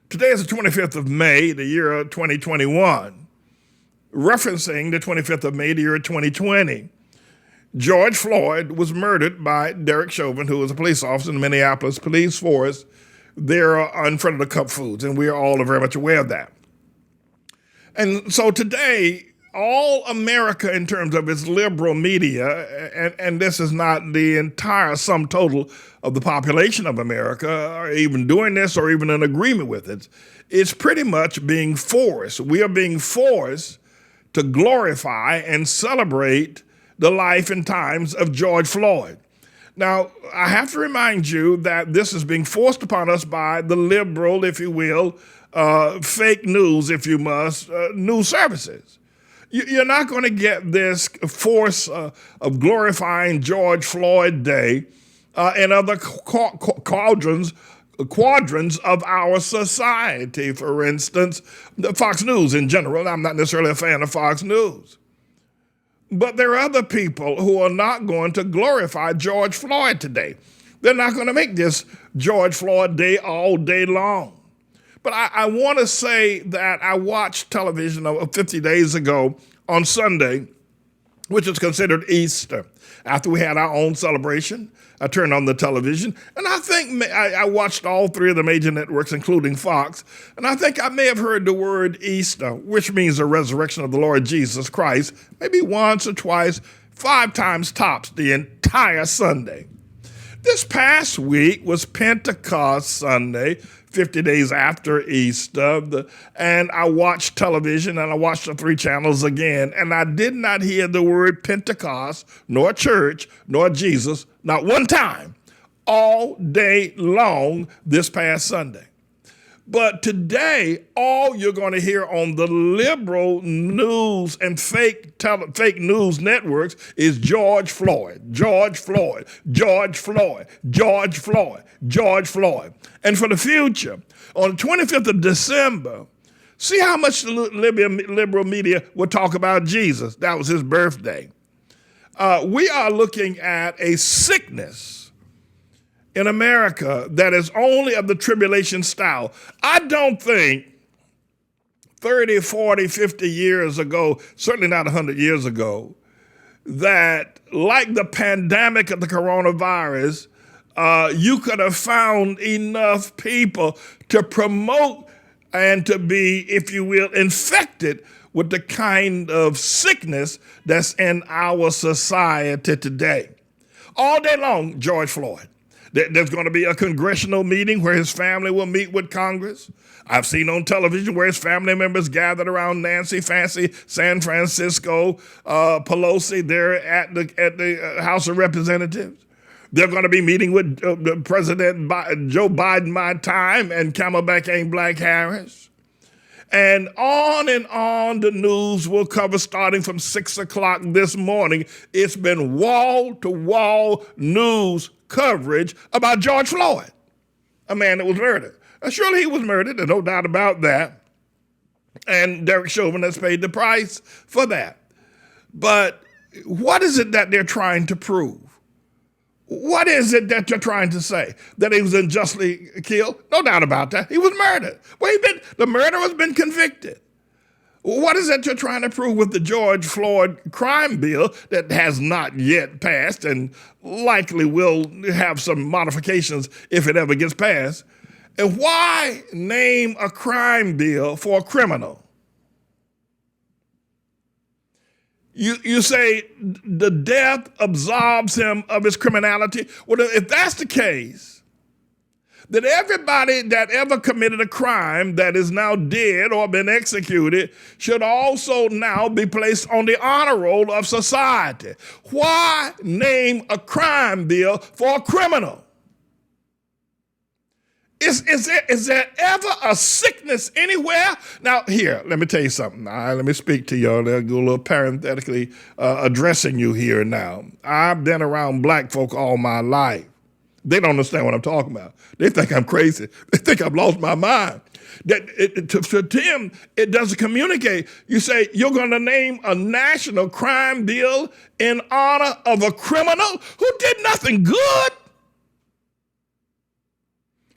Today is the 25th of May, the year 2021, referencing the 25th of May, the year 2020. George Floyd was murdered by Derek Chauvin, who was a police officer in the Minneapolis police force there in front of the Cup Foods, and we are all very much aware of that. And so today, all America in terms of its liberal media, and this is not the entire sum total of the population of America, are even doing this or even in agreement with it, it's pretty much being forced. We are being forced to glorify and celebrate the life and times of George Floyd. Now, I have to remind you that this is being forced upon us by the liberal, if you will, fake news, if you must, news services. You're not going to get this force of glorifying George Floyd Day in other quadrants of our society. For instance, Fox News in general. I'm not necessarily a fan of Fox News. But there are other people who are not going to glorify George Floyd today. They're not going to make this George Floyd Day all day long. But I want to say that I watched television 50 days ago on Sunday, which is considered Easter. After we had our own celebration, I turned on the television, and I think I watched all three of the major networks, including Fox, and I think I may have heard the word Easter, which means the resurrection of the Lord Jesus Christ, maybe once or twice, 5 times tops the entire Sunday. This past week was Pentecost Sunday, 50 days after Easter, and I watched television and I watched the 3 channels again, and I did not hear the word Pentecost, nor church, nor Jesus, not one time, all day long this past Sunday. But today, all you're going to hear on the liberal news and fake news networks is George Floyd, George Floyd, George Floyd, George Floyd, George Floyd. And for the future, on the 25th of December, see how much the liberal media will talk about Jesus. That was his birthday. We are looking at a sickness in America that is only of the tribulation style. I don't think 30, 40, 50 years ago, certainly not 100 years ago, that like the pandemic of the coronavirus, you could have found enough people to promote and to be, if you will, infected with the kind of sickness that's in our society today. All day long, George Floyd. There's going to be a congressional meeting where his family will meet with Congress. I've seen on television where his family members gathered around Nancy Fancy, San Francisco, Pelosi there at the House of Representatives. They're going to be meeting with President Joe Biden, my time, and Camelback Ain't Black Harris. And on the news will cover starting from 6 o'clock this morning. It's been wall-to-wall news coverage about George Floyd, a man that was murdered. Surely he was murdered, there's no doubt about that. And Derek Chauvin has paid the price for that. But what is it that they're trying to prove? What is it that you're trying to say? That he was unjustly killed? No doubt about that. He was murdered. Well, the murderer's been convicted. What is it you're trying to prove with the George Floyd crime bill that has not yet passed and likely will have some modifications if it ever gets passed? And why name a crime bill for a criminal? You say the death absolves him of his criminality. Well, if that's the case, then everybody that ever committed a crime that is now dead or been executed should also now be placed on the honor roll of society. Why name a crime bill for a criminal? Is there ever a sickness anywhere? Now, here, let me tell you something. Let me speak to you. I'll go a little parenthetically addressing you here now. I've been around black folk all my life. They don't understand what I'm talking about. They think I'm crazy. They think I've lost my mind. To them, it doesn't communicate. You say you're going to name a national crime bill in honor of a criminal who did nothing good.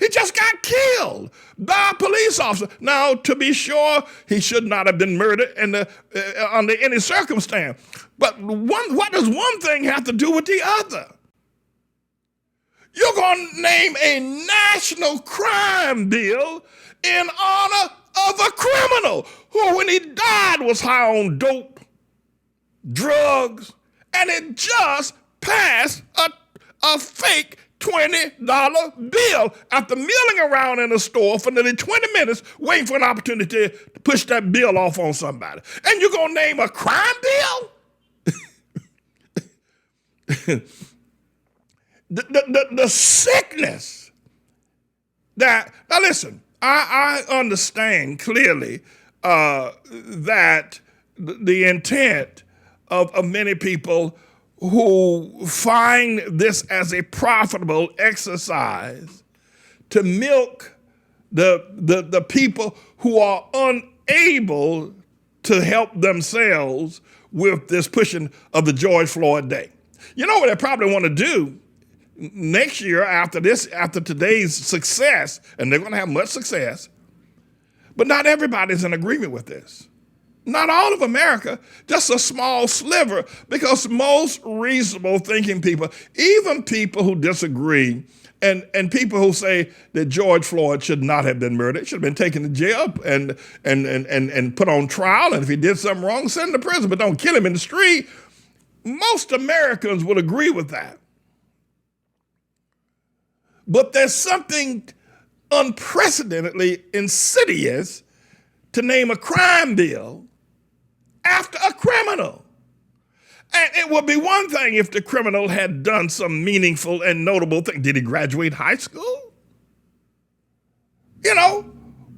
He just got killed by a police officer. Now, to be sure, he should not have been murdered under any circumstance. But what does one thing have to do with the other? You're going to name a national crime bill in honor of a criminal who, when he died, was high on dope, drugs, and it just passed a fake $20 bill after milling around in a store for nearly 20 minutes waiting for an opportunity to push that bill off on somebody. And you're going to name a crime bill? The sickness that, now listen, I understand clearly that the intent of many people who find this as a profitable exercise to milk the people who are unable to help themselves with this pushing of the George Floyd Day. You know what they probably want to do next year after today's success, and they're going to have much success, but not everybody's in agreement with this. Not all of America, just a small sliver, because most reasonable thinking people, even people who disagree, and people who say that George Floyd should not have been murdered, should have been taken to jail and put on trial, and if he did something wrong, send him to prison, but don't kill him in the street. Most Americans would agree with that. But there's something unprecedentedly insidious to name a crime bill after a criminal. And it would be one thing if the criminal had done some meaningful and notable thing. Did he graduate high school? You know,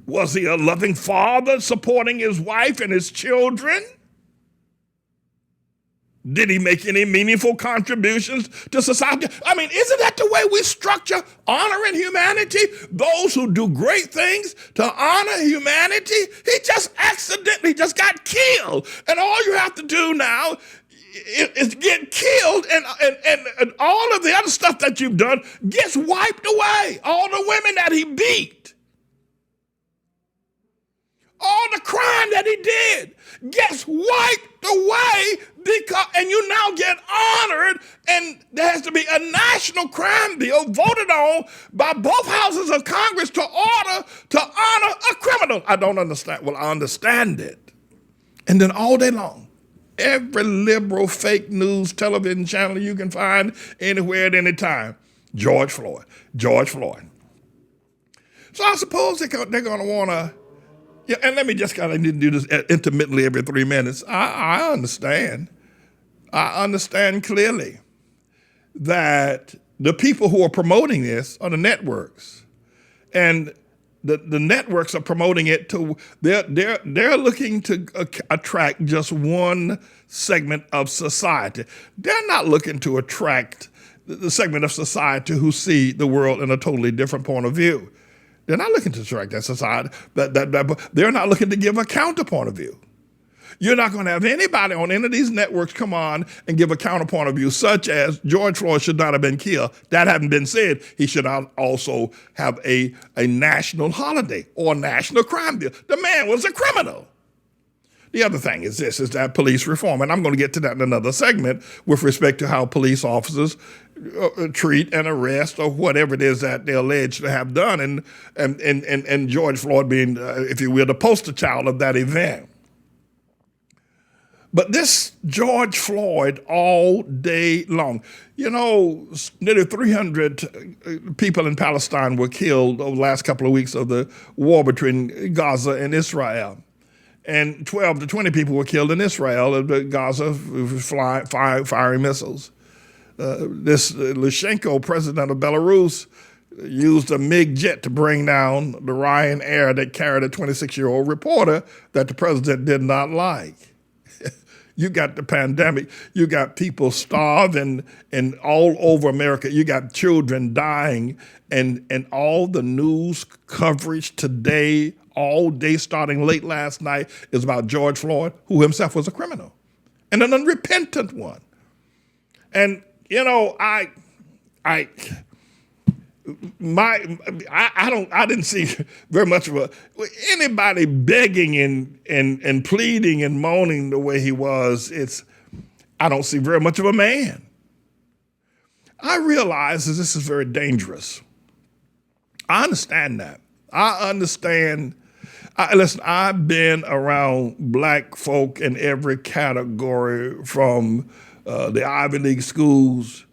was he a loving father supporting his wife and his children? Did he make any meaningful contributions to society? I mean, isn't that the way we structure honoring humanity? Those who do great things to honor humanity? He just just got killed. And all you have to do now is get killed, and all of the other stuff that you've done gets wiped away. All the women that he beat, all the crime that he did gets wiped away, and you now get honored, and there has to be a national crime bill voted on by both houses of Congress to honor a criminal. I don't understand. Well, I understand it. And then all day long, every liberal fake news television channel you can find anywhere at any time, George Floyd. So I suppose they're going to want to, yeah, and let me just kind of do this intermittently every 3 minutes. I understand. I understand clearly that the people who are promoting this are the networks, and the networks are promoting it to. They're looking to attract just one segment of society. They're not looking to attract the segment of society who see the world in a totally different point of view. They're not looking to attract that society. They're not looking to give a counterpoint of view. You're not going to have anybody on any of these networks come on and give a counterpoint of view, such as George Floyd should not have been killed. That having been said, he should also have a national holiday or a national crime bill. The man was a criminal. The other thing is that police reform, and I'm going to get to that in another segment with respect to how police officers treat and arrest or whatever it is that they're alleged to have done, and George Floyd being, if you will, the poster child of that event. But this George Floyd all day long, you know, nearly 300 people in Palestine were killed over the last couple of weeks of the war between Gaza and Israel. And 12 to 20 people were killed in Israel of Gaza firing missiles. This Lukashenko, president of Belarus, used a MiG jet to bring down the Ryanair that carried a 26-year-old reporter that the president did not like. You got the pandemic. You got people starving and all over America. You got children dying, and all the news coverage today, all day starting late last night, is about George Floyd, who himself was a criminal and an unrepentant one. And, you know, I didn't see very much of anybody begging and pleading and moaning the way he was. I don't see very much of a man. I realize that this is very dangerous. I understand that. I understand. Listen, I've been around black folk in every category, from the Ivy League schools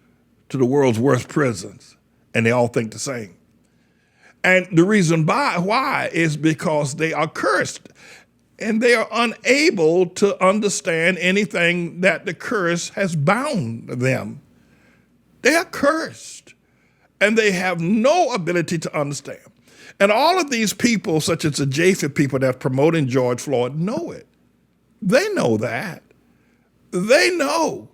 to the world's worst prisons, and they all think the same. And the reason why is because they are cursed, and they are unable to understand anything that the curse has bound them. They are cursed, and they have no ability to understand. And all of these people, such as the Japheth people that are promoting George Floyd, know it. They know that. They know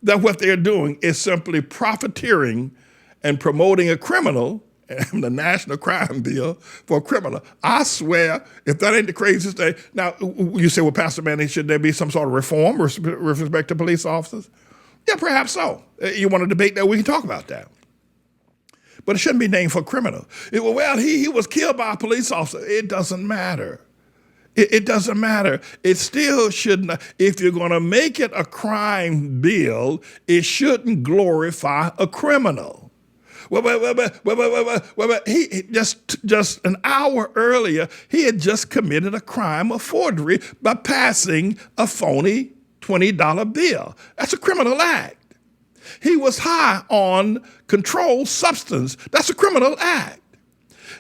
that what they're doing is simply profiteering and promoting a criminal, and the national crime bill for a criminal. I swear, if that ain't the craziest thing. Now, you say, well, Pastor Manning, should there be some sort of reform with respect to police officers? Yeah, perhaps so. You want to debate that? We can talk about that. But it shouldn't be named for a criminal. Well, he was killed by a police officer. It doesn't matter. It doesn't matter. It still shouldn't. If you're going to make it a crime bill, it shouldn't glorify a criminal. He just an hour earlier, he had just committed a crime of forgery by passing a phony $20 bill. That's a criminal act. He was high on controlled substance. That's a criminal act.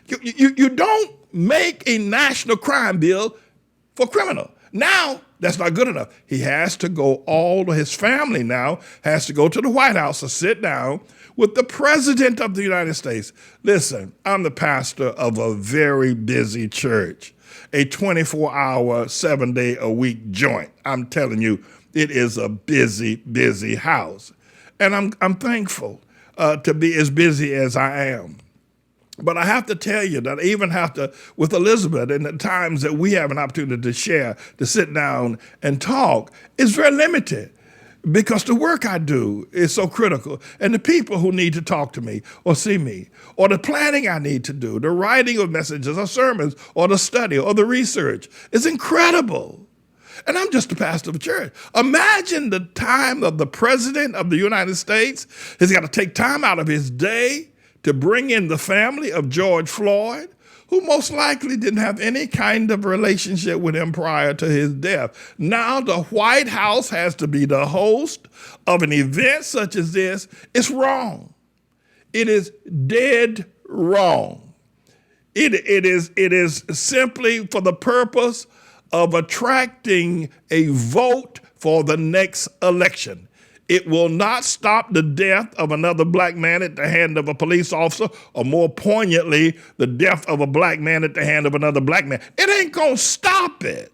You don't make a national crime bill for criminal. Now, that's not good enough. He has to go, all of his family now has to go to the White House to sit down with the President of the United States. Listen, I'm the pastor of a very busy church, a 24-hour, 7-day-a-week joint. I'm telling you, it is a busy, busy house. And I'm thankful to be as busy as I am. But I have to tell you that I even have to, with Elizabeth, and the times that we have an opportunity to share, to sit down and talk, is very limited, because the work I do is so critical. And the people who need to talk to me or see me, or the planning I need to do, the writing of messages or sermons or the study or the research is incredible. And I'm just a pastor of a church. Imagine the time of the President of the United States. He's got to take time out of his day to bring in the family of George Floyd, who most likely didn't have any kind of relationship with him prior to his death. Now the White House has to be the host of an event such as this. It's wrong. It is dead wrong. It is simply for the purpose of attracting a vote for the next election. It will not stop the death of another black man at the hand of a police officer, or more poignantly, the death of a black man at the hand of another black man. It ain't gonna stop it.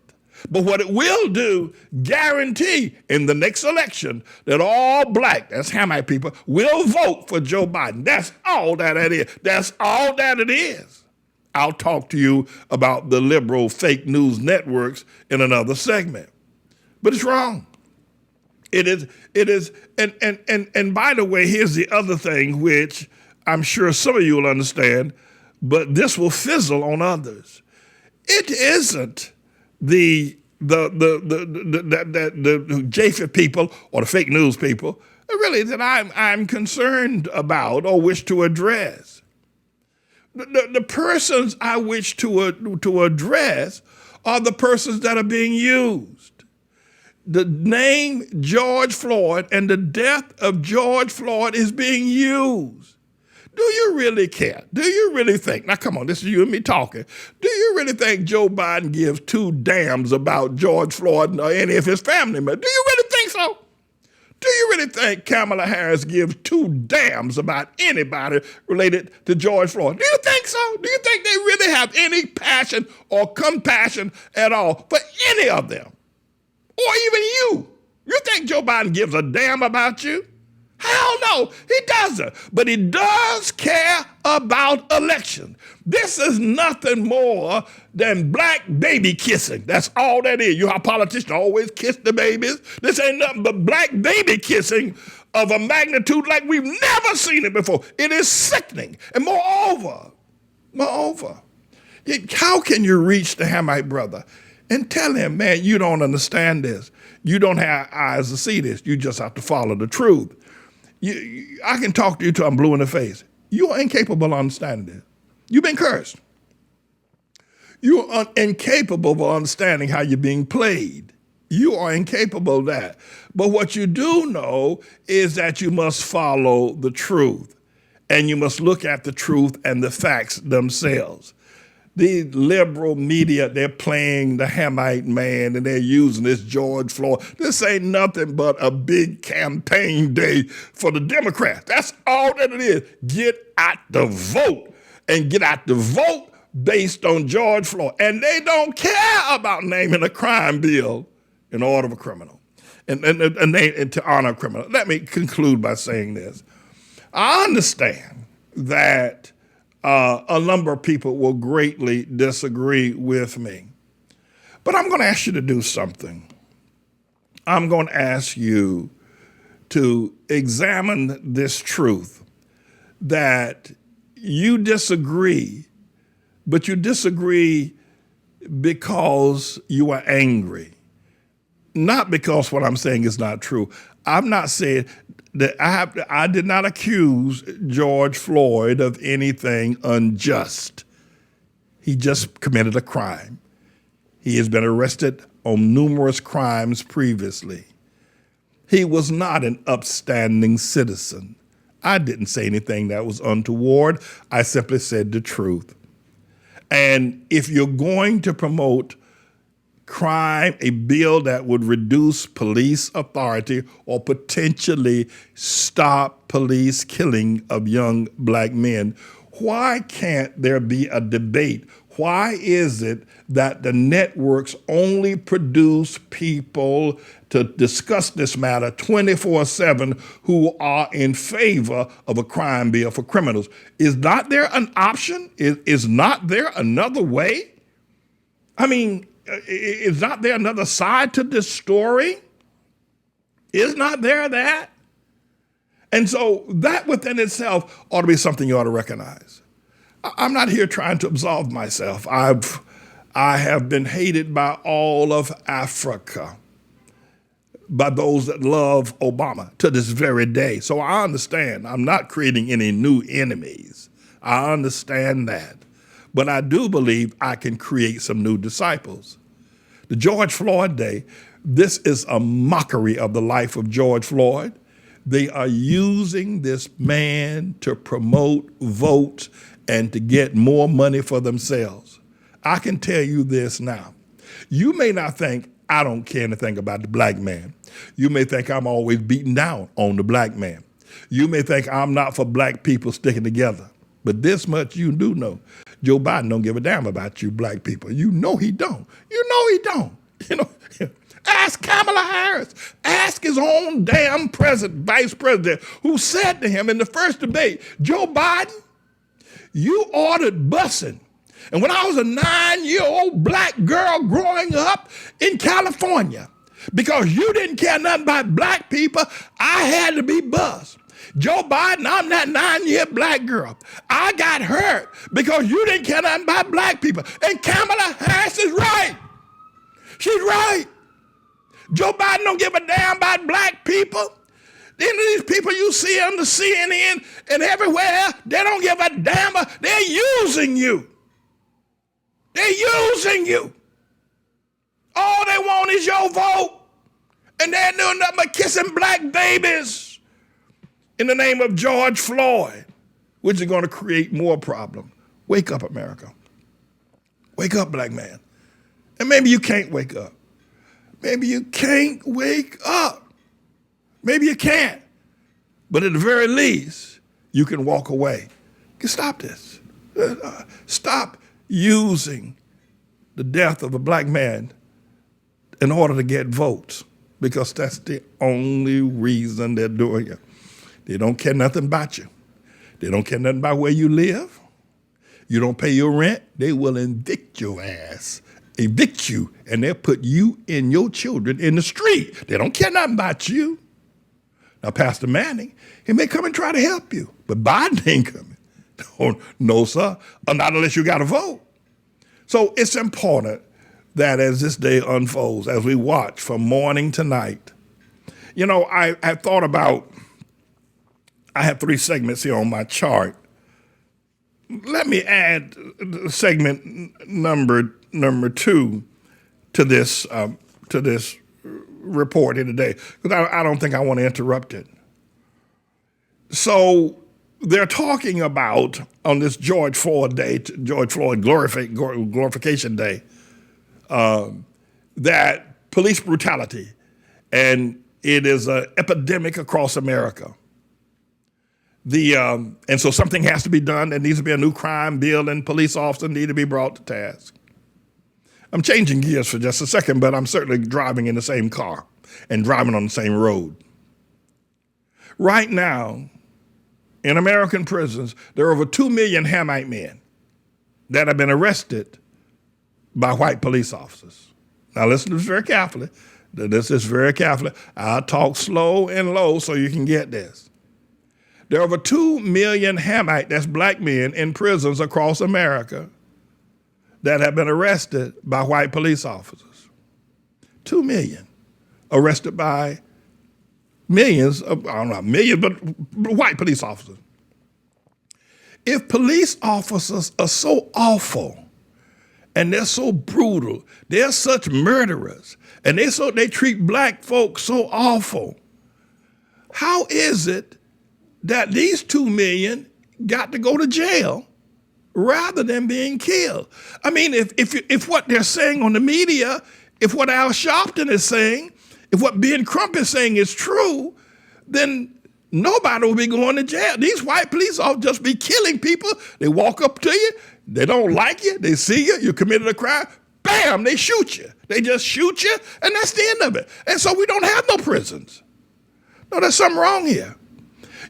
But what it will do, guarantee in the next election that all black, that's Hamite people, will vote for Joe Biden. That's all that it is. That's all that it is. I'll talk to you about the liberal fake news networks in another segment. But it's wrong. It is, and by the way, here's the other thing, which I'm sure some of you will understand, but this will fizzle on others. It isn't the Japheth people or the fake news people really that I'm concerned about or wish to address. The persons I wish to address are the persons that are being used. The name George Floyd and the death of George Floyd is being used. Do you really care? Do you really think, now come on, this is you and me talking, do you really think Joe Biden gives two damns about George Floyd or any of his family members? Do you really think so? Do you really think Kamala Harris gives two damns about anybody related to George Floyd? Do you think so? Do you think they really have any passion or compassion at all for any of them? Or even you? You think Joe Biden gives a damn about you? Hell no, he doesn't. But he does care about election. This is nothing more than black baby kissing. That's all that is. You know how politicians always kiss the babies? This ain't nothing but black baby kissing of a magnitude like we've never seen it before. It is sickening. And moreover, how can you reach the Hamite brother and tell him, man, you don't understand this. You don't have eyes to see this. You just have to follow the truth. I can talk to you till I'm blue in the face. You are incapable of understanding this. You've been cursed. You are incapable of understanding how you're being played. You are incapable of that. But what you do know is that you must follow the truth, and you must look at the truth and the facts themselves. The liberal media, they're playing the Hamite man, and they're using this George Floyd. This ain't nothing but a big campaign day for the Democrats. That's all that it is. Get out the vote, and get out the vote based on George Floyd. And they don't care about naming a crime bill in order of a criminal and to honor a criminal. Let me conclude by saying this. I understand that a number of people will greatly disagree with me, but I'm going to ask you to do something. I'm going to ask you to examine this truth that you disagree, but you disagree because you are angry, not because what I'm saying is not true. I'm not saying that I did not accuse George Floyd of anything unjust. He just committed a crime. He has been arrested on numerous crimes previously. He was not an upstanding citizen. I didn't say anything that was untoward. I simply said the truth. And if you're going to promote crime, a bill that would reduce police authority or potentially stop police killing of young black men, why can't there be a debate? Why is it that the networks only produce people to discuss this matter 24/7 who are in favor of a crime bill for criminals? Is not there an option? Is not there another way? I mean, is not there another side to this story? Is not there that? And so that within itself ought to be something you ought to recognize. I'm not here trying to absolve myself. I have been hated by all of Africa, by those that love Obama to this very day. So I understand. I'm not creating any new enemies. I understand that. But I do believe I can create some new disciples. The George Floyd Day, this is a mockery of the life of George Floyd. They are using this man to promote votes and to get more money for themselves. I can tell you this now. You may not think I don't care anything about the black man. You may think I'm always beating down on the black man. You may think I'm not for black people sticking together. But this much you do know. Joe Biden don't give a damn about you black people. You know he don't. You know he don't. You know, ask Kamala Harris. Ask his own damn vice president, who said to him in the first debate, Joe Biden, you ordered busing. And when I was a 9-year-old black girl growing up in California, because you didn't care nothing about black people, I had to be bused. Joe Biden, I'm that 9-year black girl. I got hurt because you didn't care nothing about black people. And Kamala Harris is right. She's right. Joe Biden don't give a damn about black people. Then these people you see on the CNN and everywhere, they don't give a damn. They're using you. They're using you. All they want is your vote. And they're doing nothing but kissing black babies in the name of George Floyd, which is going to create more problems. Wake up, America. Wake up, black man. And maybe you can't wake up. Maybe you can't wake up. Maybe you can't. But at the very least, you can walk away. You can stop this. Stop using the death of a black man in order to get votes, because that's the only reason they're doing it. They don't care nothing about you. They don't care nothing about where you live. You don't pay your rent, they will evict your ass. Evict you, and they'll put you and your children in the street. They don't care nothing about you. Now, Pastor Manning, he may come and try to help you, but Biden ain't coming. No, sir, not unless you got a vote. So it's important that as this day unfolds, as we watch from morning to night, I thought about, I have 3 segments here on my chart. Let me add segment number 2 to this report here today, because I don't think I want to interrupt it. So they're talking about on this George Floyd glorification day, that police brutality, and it is an epidemic across America. And so something has to be done. There needs to be a new crime bill, and police officers need to be brought to task. I'm changing gears for just a second, but I'm certainly driving in the same car and driving on the same road. Right now, in American prisons, there are over 2 million Hamite men that have been arrested by white police officers. Now listen to this very carefully. I'll talk slow and low so you can get this. There are over 2 million Hamite, that's black men, in prisons across America that have been arrested by white police officers. 2 million arrested by millions of, I don't know, millions, but white police officers. If police officers are so awful and they're so brutal, they're such murderers, and they treat black folks so awful, how is it that these 2 million got to go to jail rather than being killed? I mean, if what they're saying on the media, if what Al Sharpton is saying, if what Ben Crump is saying is true, then nobody will be going to jail. These white police officers just be killing people. They walk up to you, they don't like you, they see you, you committed a crime, bam, they shoot you. They just shoot you, and that's the end of it. And so we don't have no prisons. No, there's something wrong here.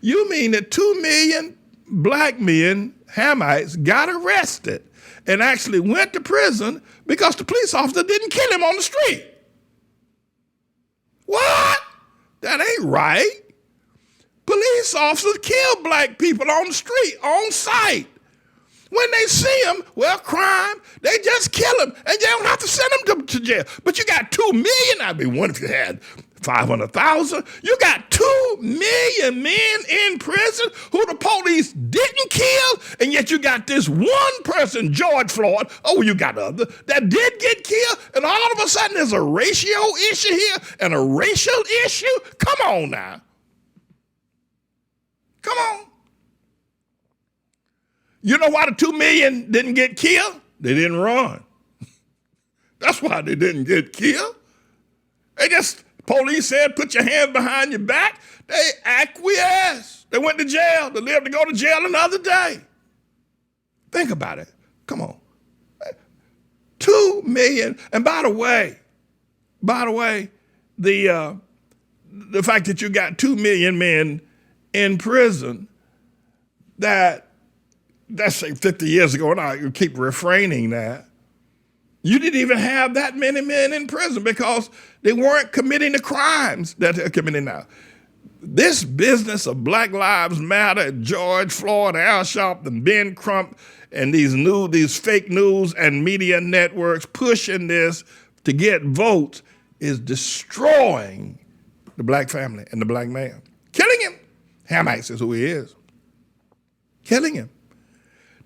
You mean that 2 million black men, Hamites, got arrested and actually went to prison because the police officer didn't kill him on the street? What? That ain't right. Police officers kill black people on the street, on sight. When they see them, well, crime, they just kill them, and they don't have to send them to jail. But you got 2 million, I'd be one if you had 500,000. You got 2 million men in prison who the police didn't kill, and yet you got this one person, George Floyd, you got other, that did get killed, and all of a sudden there's a ratio issue here and a racial issue? Come on now. Come on. You know why the 2 million didn't get killed? They didn't run. That's why they didn't get killed. Police said, put your hands behind your back. They acquiesced. They went to jail. They lived to go to jail another day. Think about it. Come on. 2 million. And by the way, the fact that you got 2 million men in prison, that's say 50 years ago, and I keep refraining that, you didn't even have that many men in prison because they weren't committing the crimes that they're committing now. This business of Black Lives Matter, George Floyd, Al Sharpton, Ben Crump, and these fake news and media networks pushing this to get votes is destroying the black family and the black man. Killing him. Hamites is who he is. Killing him.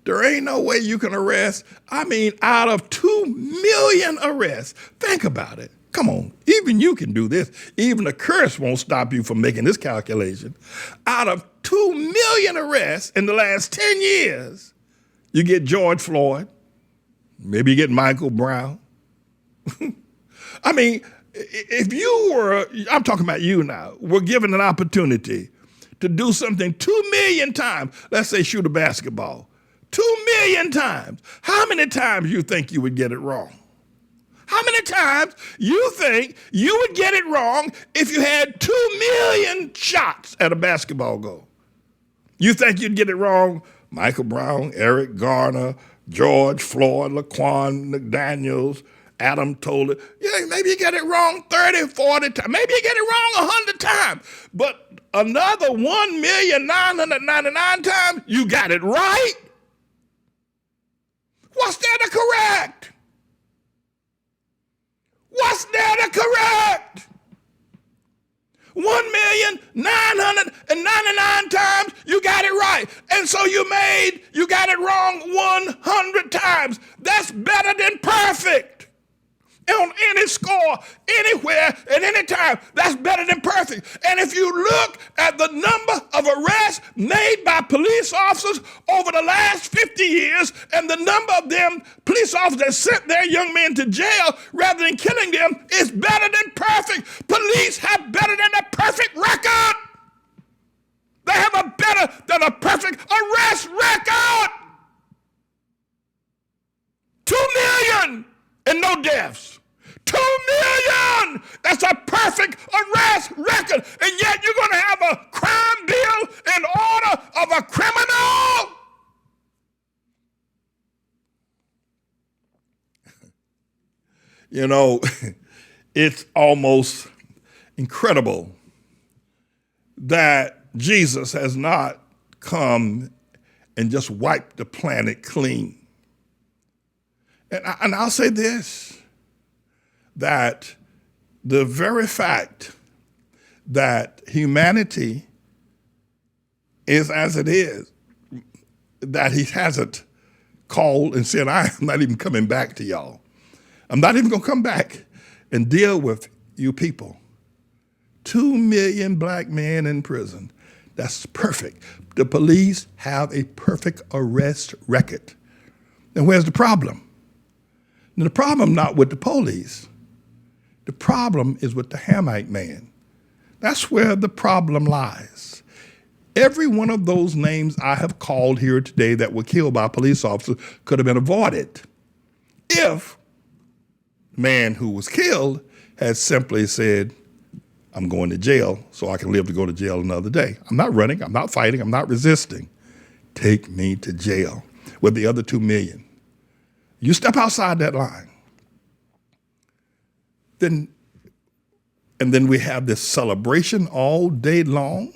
There ain't no way you can arrest, out of 2 million arrests. Think about it. Come on, even you can do this. Even the curse won't stop you from making this calculation. Out of 2 million arrests in the last 10 years, you get George Floyd, maybe you get Michael Brown. If you were, I'm talking about you now, were given an opportunity to do something 2 million times, let's say shoot a basketball, 2 million times, how many times you think you would get it wrong? How many times you think you would get it wrong if you had 2 million shots at a basketball goal? You think you'd get it wrong? Michael Brown, Eric Garner, George Floyd, Laquan McDaniels, Adam told it, yeah, maybe you get it wrong 30, 40 times. Maybe you get it wrong 100 times. But another 1,999 times, you got it right. What's there to correct? What's there to correct? 1,999 times you got it right. And so you got it wrong 100 times. That's better than perfect. On any score, anywhere, at any time, that's better than perfect. And if you look at the number of arrests made by police officers over the last 50 years and the number of them police officers that sent their young men to jail rather than killing them, it's better than perfect. Police have better than a perfect record. They have a better than a perfect arrest record. 2 million and no deaths. 2 million! That's a perfect arrest record. And yet you're going to have a crime bill in order of a criminal? You know, it's almost incredible that Jesus has not come and just wiped the planet clean. And I'll say this, that the very fact that humanity is as it is, that he hasn't called and said, I'm not even coming back to y'all. I'm not even going to come back and deal with you people. 2 million black men in prison. That's perfect. The police have a perfect arrest record. And where's the problem? Now, the problem not with the police. The problem is with the Hamite man. That's where the problem lies. Every one of those names I have called here today that were killed by police officers could have been avoided if the man who was killed had simply said, I'm going to jail so I can live to go to jail another day. I'm not running, I'm not fighting, I'm not resisting. Take me to jail with the other 2 million. You step outside that line. And then we have this celebration all day long,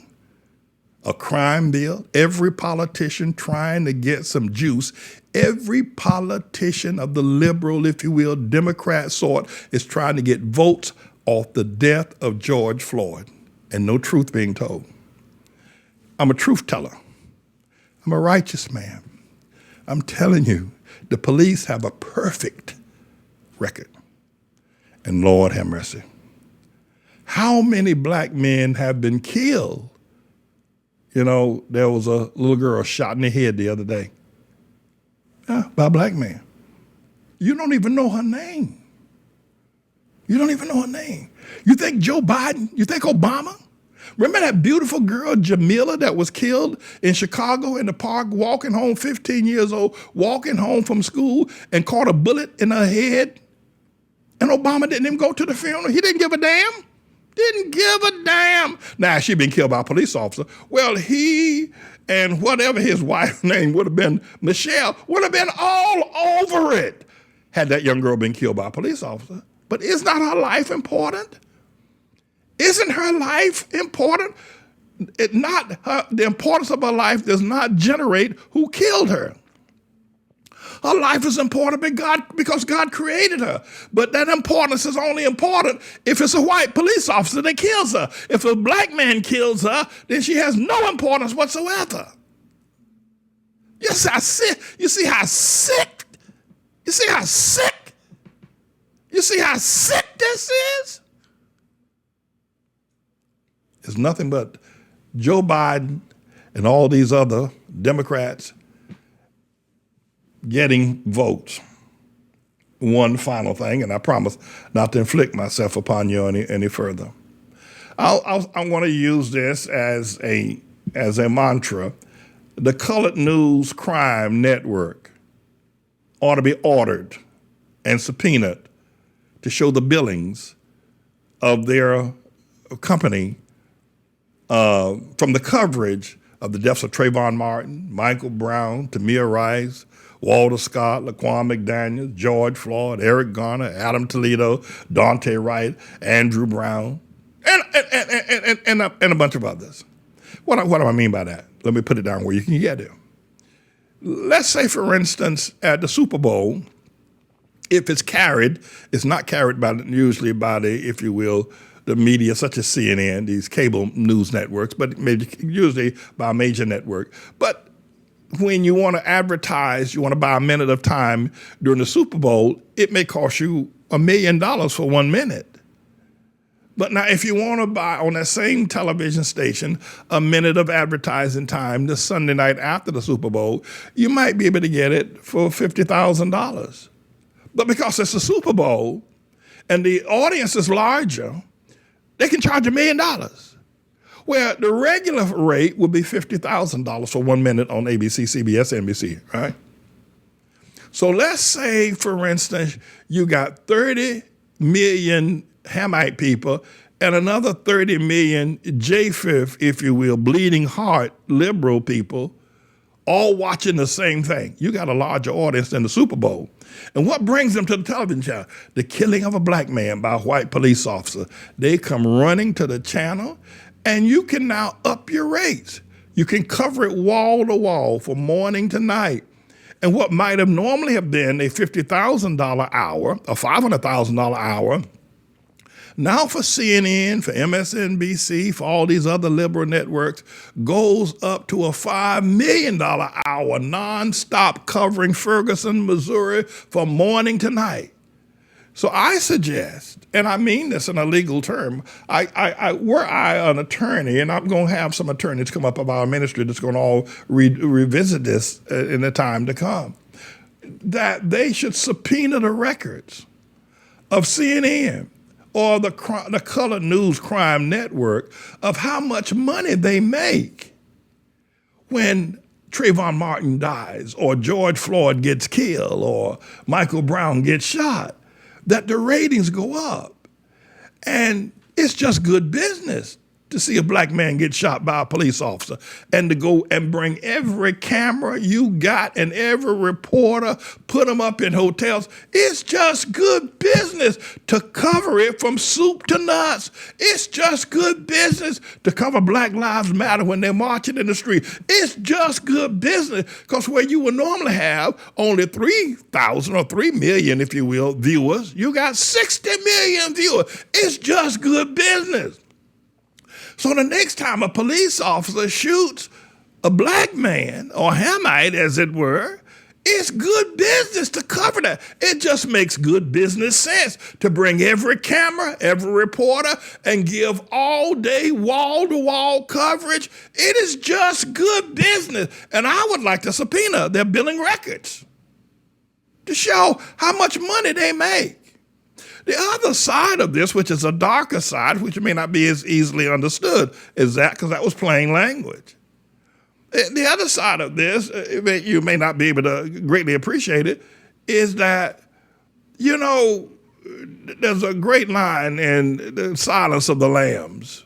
a crime bill, every politician trying to get some juice. Every politician of the liberal, if you will, Democrat sort is trying to get votes off the death of George Floyd and no truth being told. I'm a truth teller. I'm a righteous man. I'm telling you, the police have a perfect record. And Lord have mercy. How many black men have been killed? You know, there was a little girl shot in the head the other day by a black man. You don't even know her name. You don't even know her name. You think Joe Biden? You think Obama? Remember that beautiful girl, Jamila, that was killed in Chicago in the park, walking home, 15 years old, walking home from school and caught a bullet in her head? And Obama didn't even go to the funeral. He didn't give a damn. Didn't give a damn. Now, she'd been killed by a police officer. Well, he and whatever his wife's name would have been, Michelle, would have been all over it had that young girl been killed by a police officer. But is not her life important? Isn't her life important? The importance of her life does not generate who killed her. Her life is important because God created her. But that importance is only important if it's a white police officer that kills her. If a black man kills her, then she has no importance whatsoever. You see how sick? You see how sick? You see how sick? You see how sick this is? It's nothing but Joe Biden and all these other Democrats getting votes. One final thing, and I promise not to inflict myself upon you any further. I want to use this as a mantra. The Colored News Crime Network ought to be ordered and subpoenaed to show the billings of their company from the coverage of the deaths of Trayvon Martin, Michael Brown, Tamir Rice, Walter Scott, Laquan McDaniel, George Floyd, Eric Garner, Adam Toledo, Dante Wright, Andrew Brown, and a bunch of others. What do I mean by that? Let me put it down where you can get it. Let's say, for instance, at the Super Bowl, if it's carried, it's not carried usually by the, if you will, the media such as CNN, these cable news networks, but maybe usually by a major network. But when you want to advertise, you want to buy a minute of time during the Super Bowl, it may cost you $1 million for 1 minute. But now if you want to buy on that same television station a minute of advertising time the Sunday night after the Super Bowl, you might be able to get it for $50,000. But because it's the Super Bowl and the audience is larger, they can charge $1 million. Where the regular rate would be $50,000 for 1 minute on ABC, CBS, NBC, right? So let's say, for instance, you got 30 million Hamite people and another 30 million J-Fifth, if you will, bleeding heart liberal people, all watching the same thing. You got a larger audience than the Super Bowl. And what brings them to the television channel? The killing of a black man by a white police officer. They come running to the channel, and you can now up your rates. You can cover it wall to wall from morning to night. And what might have normally have been a $50,000 hour, a $500,000 hour, now for CNN, for MSNBC, for all these other liberal networks, goes up to a $5 million hour nonstop covering Ferguson, Missouri from morning to night. So I suggest, and I mean this in a legal term, were I an attorney, and I'm going to have some attorneys come up of our ministry that's going to all revisit this in the time to come, that they should subpoena the records of CNN or the Color News Crime Network of how much money they make when Trayvon Martin dies or George Floyd gets killed or Michael Brown gets shot, that the ratings go up. And it's just good business to see a black man get shot by a police officer and to go and bring every camera you got and every reporter, put them up in hotels. It's just good business to cover it from soup to nuts. It's just good business to cover Black Lives Matter when they're marching in the street. It's just good business because where you would normally have only 3,000 or 3 million, if you will, viewers, you got 60 million viewers. It's just good business. So the next time a police officer shoots a black man, or Hamite as it were, it's good business to cover that. It just makes good business sense to bring every camera, every reporter, and give all day wall-to-wall coverage. It is just good business. And I would like to subpoena their billing records to show how much money they make. The other side of this, which is a darker side, which may not be as easily understood, is that because that was plain language. The other side of this, you may not be able to greatly appreciate it, is that, you know, there's a great line in The Silence of the Lambs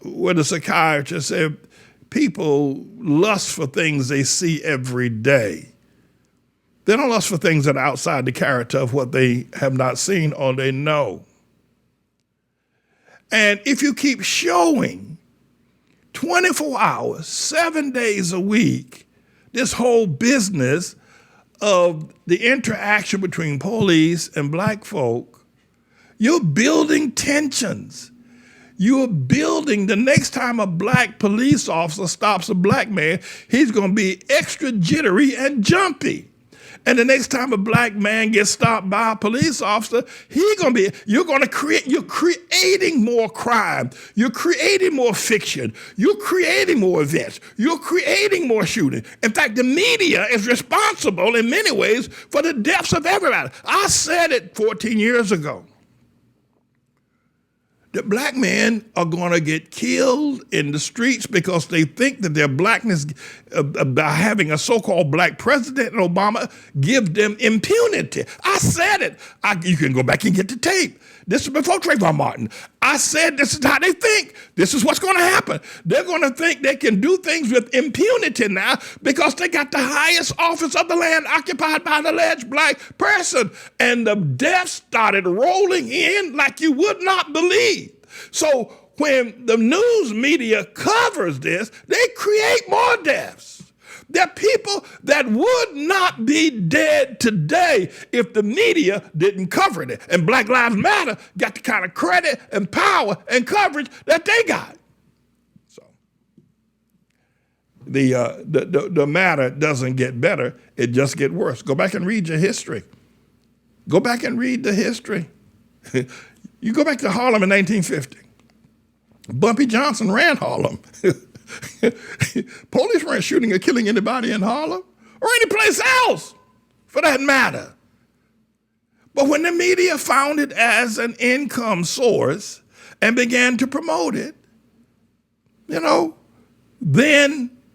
where the psychiatrist said, people lust for things they see every day. They don't lust for things that are outside the character of what they have not seen or they know. And if you keep showing 24 hours, 7 days a week, this whole business of the interaction between police and black folk, you're building tensions. You're building, the next time a black police officer stops a black man, he's going to be extra jittery and jumpy. And the next time a black man gets stopped by a police officer, you're creating more crime. You're creating more fiction. You're creating more events. You're creating more shooting. In fact, the media is responsible in many ways for the deaths of everybody. I said it 14 years ago. that black men are going to get killed in the streets because they think that their blackness, by having a so-called black president, Obama, give them impunity. I said it. You can go back and get the tape. This is before Trayvon Martin. I said this is how they think. This is what's going to happen. They're going to think they can do things with impunity now because they got the highest office of the land occupied by an alleged black person. And the deaths started rolling in like you would not believe. So when the news media covers this, they create more deaths. There are people that would not be dead today if the media didn't cover it. And Black Lives Matter got the kind of credit and power and coverage that they got. So the matter doesn't get better, it just gets worse. Go back and read your history. Go back and read the history. You go back to Harlem in 1950. Bumpy Johnson ran Harlem. Police weren't shooting or killing anybody in Harlem or any place else for that matter. But when the media found it as an income source and began to promote it, then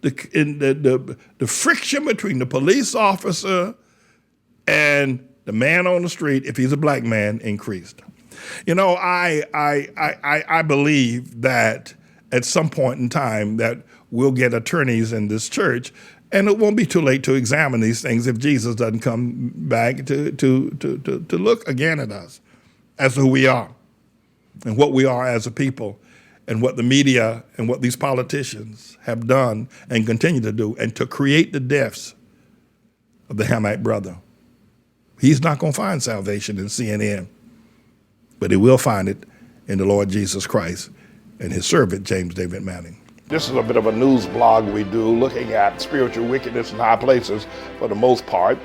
the friction between the police officer and the man on the street, if he's a black man, increased. I believe that at some point in time that we'll get attorneys in this church, and it won't be too late to examine these things if Jesus doesn't come back to look again at us as to who we are and what we are as a people and what the media and what these politicians have done and continue to do and to create the deaths of the Hamite brother. He's not going to find salvation in CNN, but he will find it in the Lord Jesus Christ and his servant, James David Manning. This is a bit of a news blog we do, looking at spiritual wickedness in high places for the most part,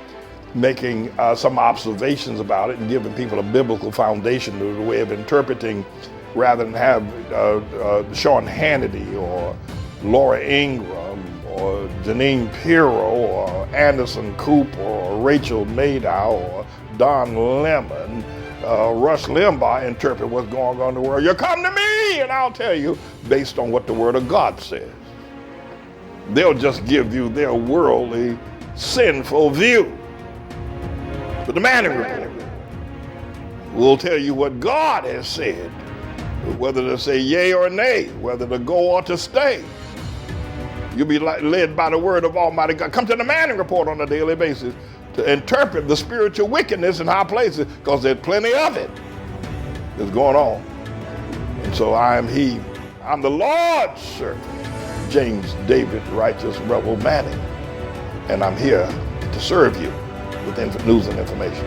making some observations about it and giving people a biblical foundation to the way of interpreting, rather than have Sean Hannity or Laura Ingraham or Janine Pirro or Anderson Cooper or Rachel Maddow or Don Lemon, Rush Limbaugh interpret what's going on in the world. You come to me and I'll tell you based on what the Word of God says. They'll just give you their worldly, sinful view. But the Manning Report will tell you what God has said, whether to say yea or nay, whether to go or to stay. You'll be led by the word of Almighty God. Come to the Manning Report on a daily basis to interpret the spiritual wickedness in high places, because there's plenty of it that's going on. And so I'm the Lord's servant, James David Righteous Rebel Manning, and I'm here to serve you with news and information.